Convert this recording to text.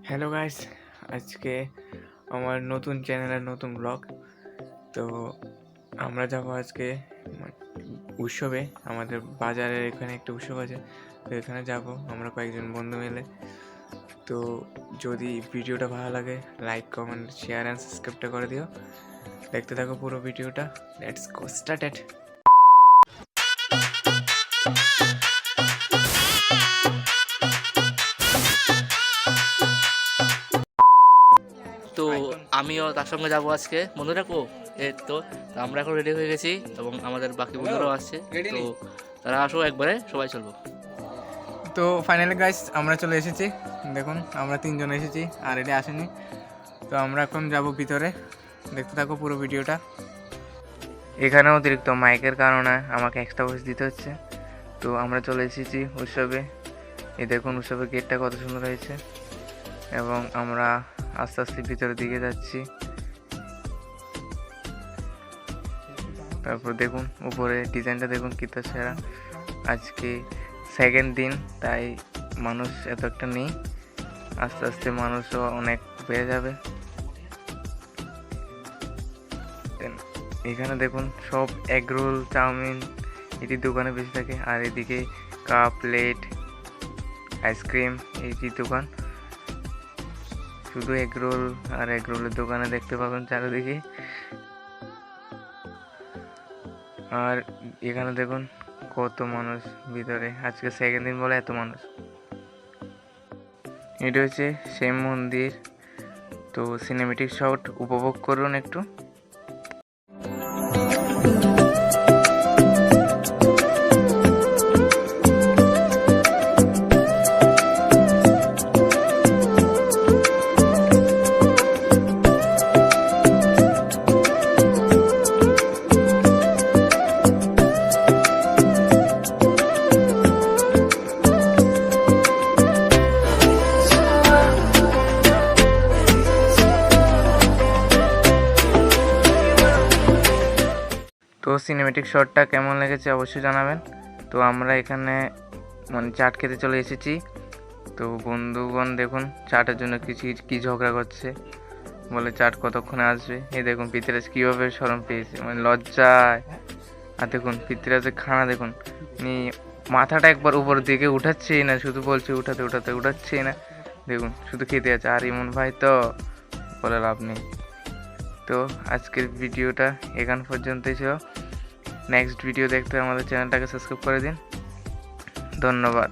Hello guys, আজকে আমার নতুন চ্যানেলের নতুন ব্লগ। তো আমরা যাবো আজকে উৎসবে। আমাদের বাজারের এখানে একটা উৎসব আছে, তো এখানে যাব আমরা কয়েকজন বন্ধু মিলে। তো যদি ভিডিওটা ভালো লাগে, লাইক, কমেন্ট, শেয়ার অ্যান্ড সাবস্ক্রাইবটা করে দিও। দেখতে থাকো পুরো ভিডিওটা। Let's go started. তো আমিও তার সঙ্গে যাবো আজকে। বন্ধুরা কো এই তো তো আমরা এখন রেডি হয়ে গেছি এবং আমাদের বাকি বন্ধুরাও আসছে। তো তারা আসো, একবারে সবাই চলবো। তো ফাইনালি গাইস আমরা চলে এসেছি। দেখুন আমরা তিনজন এসেছি, আর এটা আসেনি। তো আমরা এখন যাব ভিতরে, দেখতে থাকো পুরো ভিডিওটা। এখানে অতিরিক্ত মাইকের কারণে আমাকে এক্সট্রা ভয়েস দিতে হচ্ছে। তো আমরা চলে এসেছি উৎসবে। এই দেখুন উৎসবের গেটটা কত সুন্দর হয়েছে, এবং আমরা আস্তে আস্তে ভিতরের দিকে যাচ্ছি। তারপর দেখুন উপরে ডিজাইনটা দেখুন কিতা সেরা। আজকে সেকেন্ড দিন, তাই মানুষ এত একটা নেই। আস্তে আস্তে মানুষও অনেক বেড়ে যাবে। এখানে দেখুন সব এগরোল, চাউমিন এটি দোকানে বেশি থাকে। আর এদিকে কাপ, প্লেট, আইসক্রিম এইটি দোকান। শুধু এগরোল আর এগরোলের দোকানে দেখতে পাবেন চারিদিকে। আর এখানে দেখুন কত মানুষ ভিতরে। আজকে সেকেন্ড দিন বলে এত মানুষ। এটা হচ্ছে সেই মন্দির। তো সিনেমেটিক শট উপভোগ করুন একটু। তো সিনেমেটিক শটটা কেমন লেগেছে অবশ্যই জানাবেন। তো আমরা এখানে চাট খেতে চলে এসেছি। তো বন্ধুগণ দেখুন চাটের জন্য কি ঝগড়া করছে, বলে চাট কতক্ষণে আসবে। এই দেখুন পৃথ্বীরাজ কীভাবে শরম পেয়েছে, লজ্জায়। আর দেখুন পৃথ্বীরাজের খানা দেখুন, মাথাটা একবার উপরের দিকে উঠাচ্ছেই না, শুধু বলছে উঠাতে উঠাতে উঠাচ্ছেই না। দেখুন শুধু খেতে আছে। আর ইমন ভাই তো বলে লাভ নেই। তো আজকের ভিডিওটা এখান পর্যন্তই ছিল। নেক্সট ভিডিও দেখতে আমাদের চ্যানেলটাকে সাবস্ক্রাইব করে দিন। ধন্যবাদ।